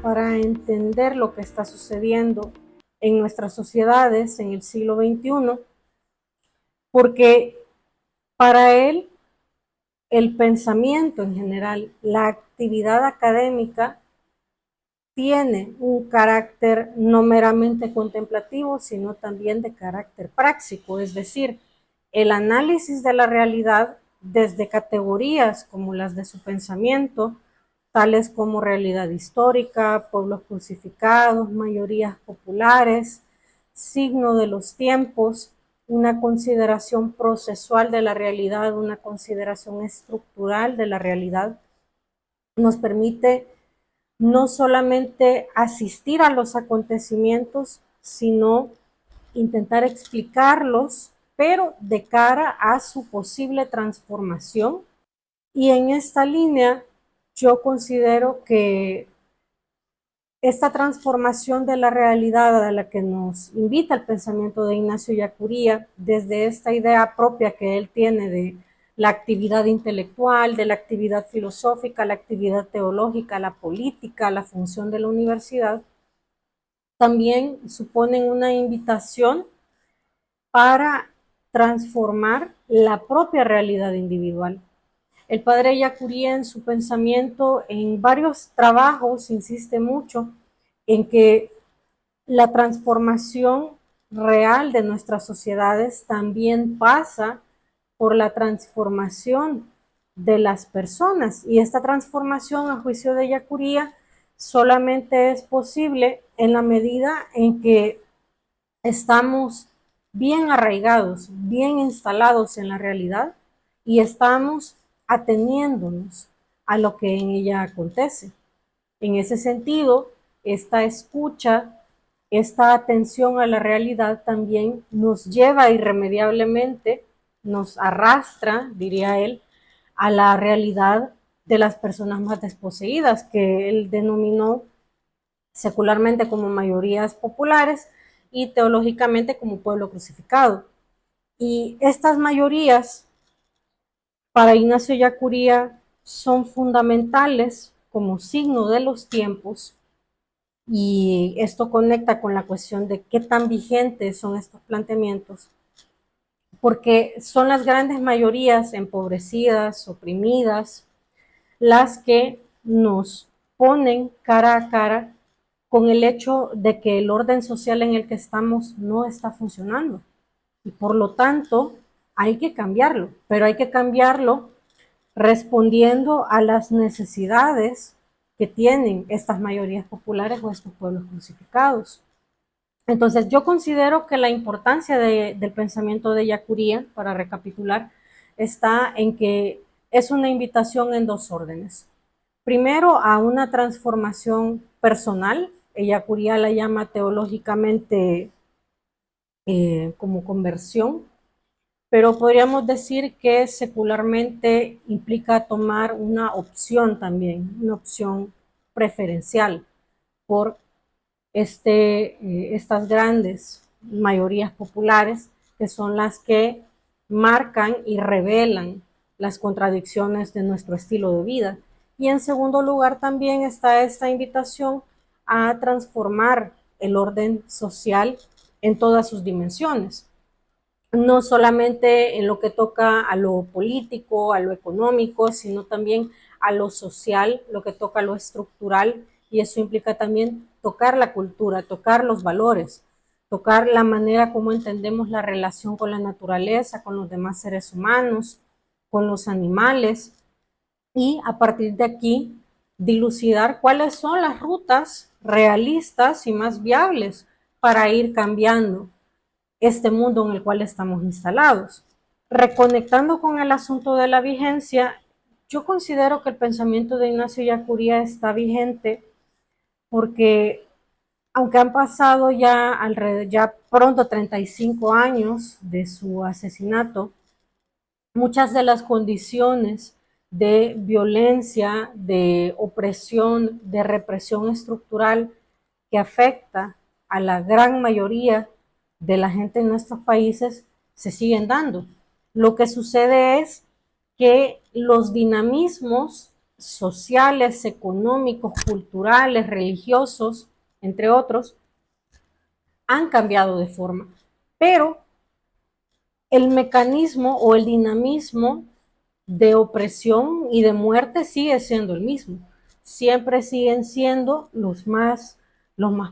para entender lo que está sucediendo en nuestras sociedades en el siglo XXI, porque para él el pensamiento en general, la actividad académica, tiene un carácter no meramente contemplativo, sino también de carácter práctico, es decir, el análisis de la realidad desde categorías como las de su pensamiento, tales como realidad histórica, pueblos crucificados, mayorías populares, signo de los tiempos, una consideración procesual de la realidad, una consideración estructural de la realidad, nos permite no solamente asistir a los acontecimientos, sino intentar explicarlos, pero de cara a su posible transformación. Y en esta línea, yo considero que esta transformación de la realidad a la que nos invita el pensamiento de Ignacio Ellacuría, desde esta idea propia que él tiene de la actividad intelectual, de la actividad filosófica, la actividad teológica, la política, la función de la universidad, también suponen una invitación para transformar la propia realidad individual. El padre Ellacuría en su pensamiento, en varios trabajos, insiste mucho en que la transformación real de nuestras sociedades también pasa por la transformación de las personas, y esta transformación, a juicio de Ellacuría, solamente es posible en la medida en que estamos bien arraigados, bien instalados en la realidad y estamos ateniéndonos a lo que en ella acontece. En ese sentido, esta escucha, esta atención a la realidad también nos lleva irremediablemente, nos arrastra, diría él, a la realidad de las personas más desposeídas, que él denominó secularmente como mayorías populares y teológicamente como pueblo crucificado. Y estas mayorías, para Ignacio Ellacuría, son fundamentales como signo de los tiempos, y esto conecta con la cuestión de qué tan vigentes son estos planteamientos, porque son las grandes mayorías empobrecidas, oprimidas, las que nos ponen cara a cara con el hecho de que el orden social en el que estamos no está funcionando. Y por lo tanto, hay que cambiarlo, pero hay que cambiarlo respondiendo a las necesidades que tienen estas mayorías populares o estos pueblos crucificados. Entonces, yo considero que la importancia del pensamiento de Ellacuría, para recapitular, está en que es una invitación en dos órdenes. Primero, a una transformación personal. Ellacuría la llama teológicamente como conversión, pero podríamos decir que secularmente implica tomar una opción también, una opción preferencial por estas grandes mayorías populares, que son las que marcan y revelan las contradicciones de nuestro estilo de vida. Y en segundo lugar también está esta invitación a transformar el orden social en todas sus dimensiones, no solamente en lo que toca a lo político, a lo económico, sino también a lo social, lo que toca a lo estructural, y eso implica también tocar la cultura, tocar los valores, tocar la manera como entendemos la relación con la naturaleza, con los demás seres humanos, con los animales, y a partir de aquí dilucidar cuáles son las rutas realistas y más viables para ir cambiando este mundo en el cual estamos instalados. Reconectando con el asunto de la vigencia, yo considero que el pensamiento de Ignacio Ellacuría está vigente porque, aunque han pasado ya pronto 35 años de su asesinato, muchas de las condiciones de violencia, de opresión, de represión estructural que afecta a la gran mayoría de la gente en nuestros países se siguen dando. Lo que sucede es que los dinamismos sociales, económicos, culturales, religiosos, entre otros, han cambiado de forma. Pero el mecanismo o el dinamismo de opresión y de muerte sigue siendo el mismo. Siempre siguen siendo los más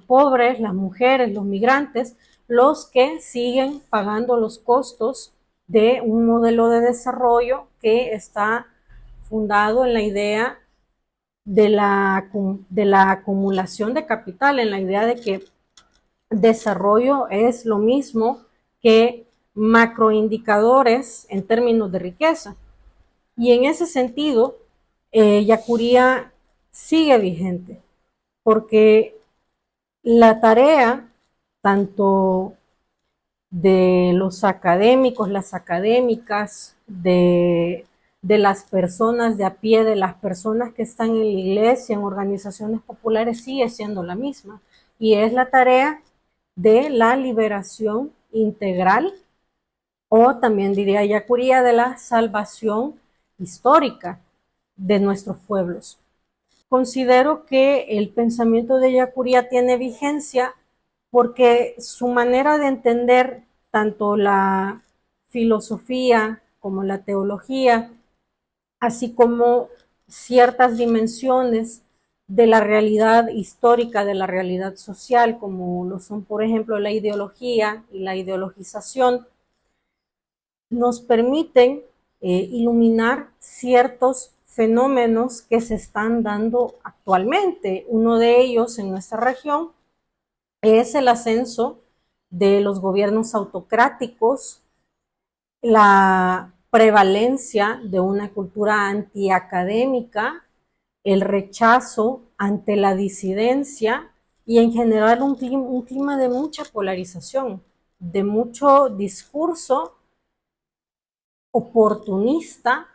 pobres, las mujeres, los migrantes, los que siguen pagando los costos de un modelo de desarrollo que está fundado en la idea de la acumulación de capital, en la idea de que desarrollo es lo mismo que macroindicadores en términos de riqueza. Y en ese sentido, Yacuría sigue vigente, porque la tarea tanto de los académicos, las académicas, de las personas de a pie, de las personas que están en la iglesia, en organizaciones populares, sigue siendo la misma. Y es la tarea de la liberación integral, o también diría Yacuría, de la salvación histórica de nuestros pueblos. Considero que el pensamiento de Yacuría tiene vigencia porque su manera de entender tanto la filosofía como la teología, así como ciertas dimensiones de la realidad histórica, de la realidad social, como lo son, por ejemplo, la ideología y la ideologización, nos permiten iluminar ciertos fenómenos que se están dando actualmente. Uno de ellos en nuestra región es el ascenso de los gobiernos autocráticos, la prevalencia de una cultura antiacadémica, el rechazo ante la disidencia y en general un clima de mucha polarización, de mucho discurso oportunista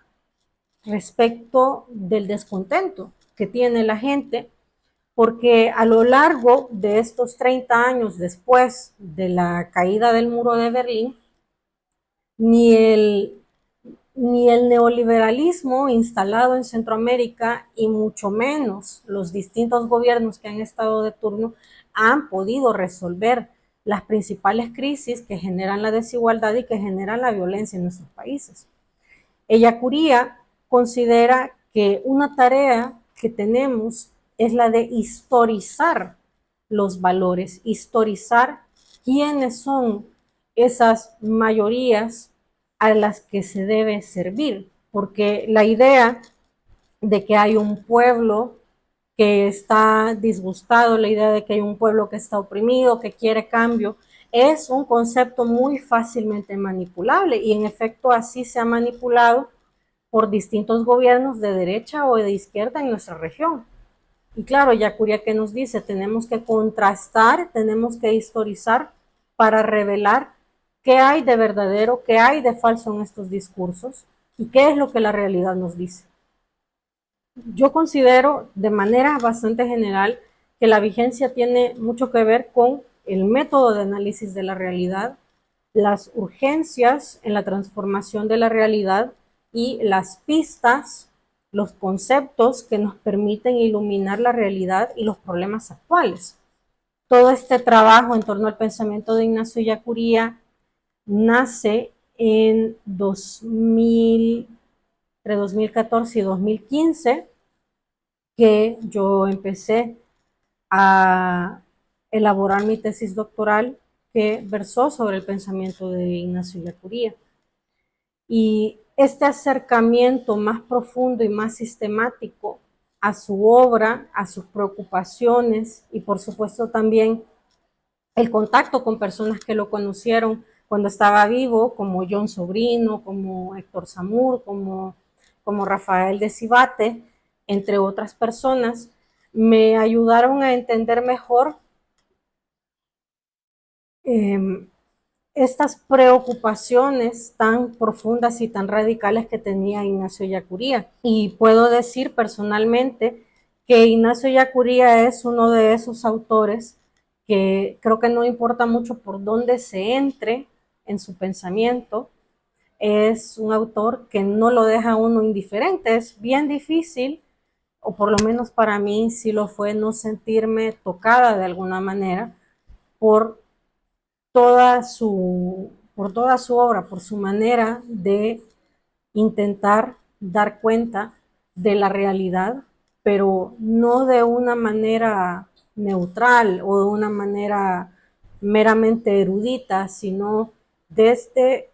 respecto del descontento que tiene la gente, porque a lo largo de estos 30 años después de la caída del muro de Berlín, ni el, ni el neoliberalismo instalado en Centroamérica y mucho menos los distintos gobiernos que han estado de turno han podido resolver las principales crisis que generan la desigualdad y que generan la violencia en nuestros países. Ellacuría considera que una tarea que tenemos es la de historizar los valores, historizar quiénes son esas mayorías a las que se debe servir, porque la idea de que hay un pueblo que está disgustado, la idea de que hay un pueblo que está oprimido, que quiere cambio, es un concepto muy fácilmente manipulable y en efecto así se ha manipulado por distintos gobiernos de derecha o de izquierda en nuestra región. Y claro, Yacuría que nos dice, tenemos que contrastar, tenemos que historizar para revelar qué hay de verdadero, qué hay de falso en estos discursos y qué es lo que la realidad nos dice. Yo considero de manera bastante general que la vigencia tiene mucho que ver con el método de análisis de la realidad, las urgencias en la transformación de la realidad y las pistas, los conceptos que nos permiten iluminar la realidad y los problemas actuales. Todo este trabajo en torno al pensamiento de Ignacio Ellacuría nace en 2000, entre 2014 y 2015, que yo empecé a elaborar mi tesis doctoral que versó sobre el pensamiento de Ignacio Ellacuría. Y este acercamiento más profundo y más sistemático a su obra, a sus preocupaciones y por supuesto también el contacto con personas que lo conocieron cuando estaba vivo, como John Sobrino, como Héctor Samur, como Rafael de Cibate, entre otras personas, me ayudaron a entender mejor estas preocupaciones tan profundas y tan radicales que tenía Ignacio Ellacuría. Y puedo decir personalmente que Ignacio Ellacuría es uno de esos autores que creo que no importa mucho por dónde se entre en su pensamiento, es un autor que no lo deja a uno indiferente. Es bien difícil o por lo menos para mí sí lo fue, no sentirme tocada de alguna manera por por toda su obra, por su manera de intentar dar cuenta de la realidad, pero no de una manera neutral o de una manera meramente erudita, sino desde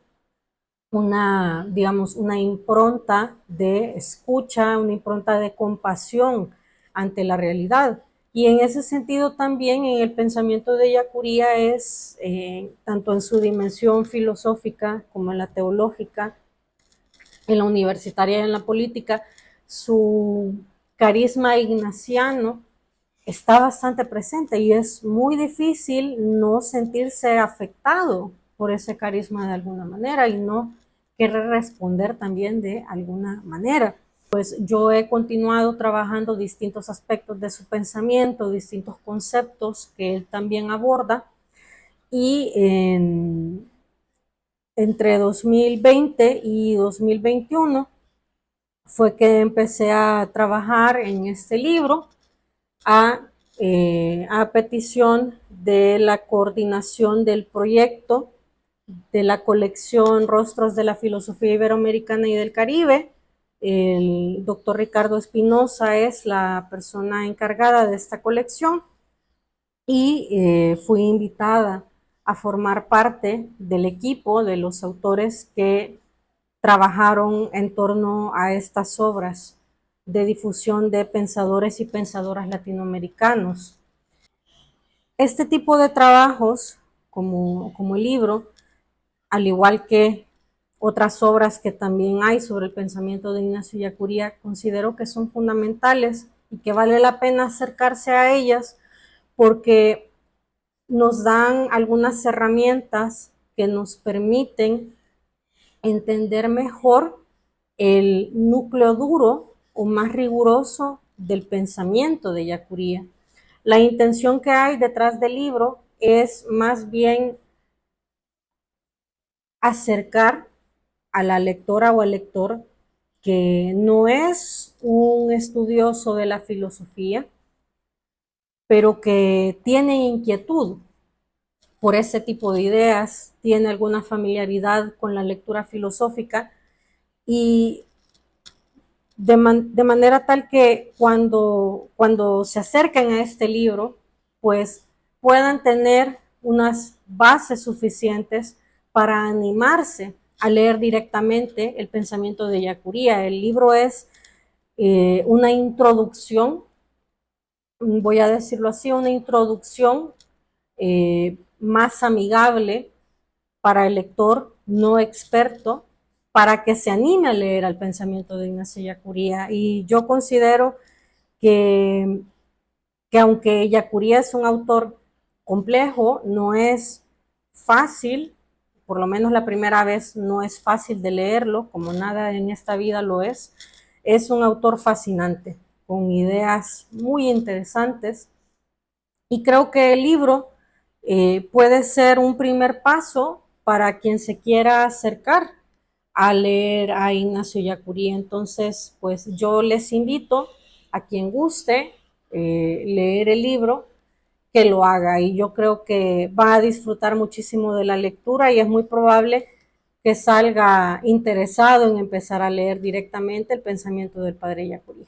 digamos, una impronta de escucha, una impronta de compasión ante la realidad. Y en ese sentido también en el pensamiento de Ellacuría es, tanto en su dimensión filosófica como en la teológica, en la universitaria y en la política, su carisma ignaciano está bastante presente y es muy difícil no sentirse afectado por ese carisma de alguna manera y no querer responder también de alguna manera. Pues yo he continuado trabajando distintos aspectos de su pensamiento, distintos conceptos que él también aborda y entre 2020 y 2021 fue que empecé a trabajar en este libro a, a petición de la coordinación del proyecto de la colección Rostros de la Filosofía Iberoamericana y del Caribe. El doctor Ricardo Espinosa es la persona encargada de esta colección y fui invitada a formar parte del equipo de los autores que trabajaron en torno a estas obras de difusión de pensadores y pensadoras latinoamericanos. Este tipo de trabajos, como el libro, al igual que otras obras que también hay sobre el pensamiento de Ignacio Ellacuría, considero que son fundamentales y que vale la pena acercarse a ellas porque nos dan algunas herramientas que nos permiten entender mejor el núcleo duro o más riguroso del pensamiento de Ellacuría. La intención que hay detrás del libro es más bien acercar a la lectora o al lector que no es un estudioso de la filosofía, pero que tiene inquietud por ese tipo de ideas, tiene alguna familiaridad con la lectura filosófica y de manera tal que cuando se acerquen a este libro, pues puedan tener unas bases suficientes para animarse a leer directamente el pensamiento de Ellacuría. El libro es una introducción, voy a decirlo así, una introducción más amigable para el lector no experto, para que se anime a leer al pensamiento de Ignacio Ellacuría. Y yo considero que, que aunque Ellacuría es un autor complejo, no es fácil, por lo menos la primera vez no es fácil de leerlo, como nada en esta vida lo es un autor fascinante, con ideas muy interesantes, y creo que el libro puede ser un primer paso para quien se quiera acercar a leer a Ignacio Ellacuría. Entonces, pues yo les invito a quien guste leer el libro, que lo haga. Y yo creo que va a disfrutar muchísimo de la lectura y es muy probable que salga interesado en empezar a leer directamente el pensamiento del padre Ellacuría.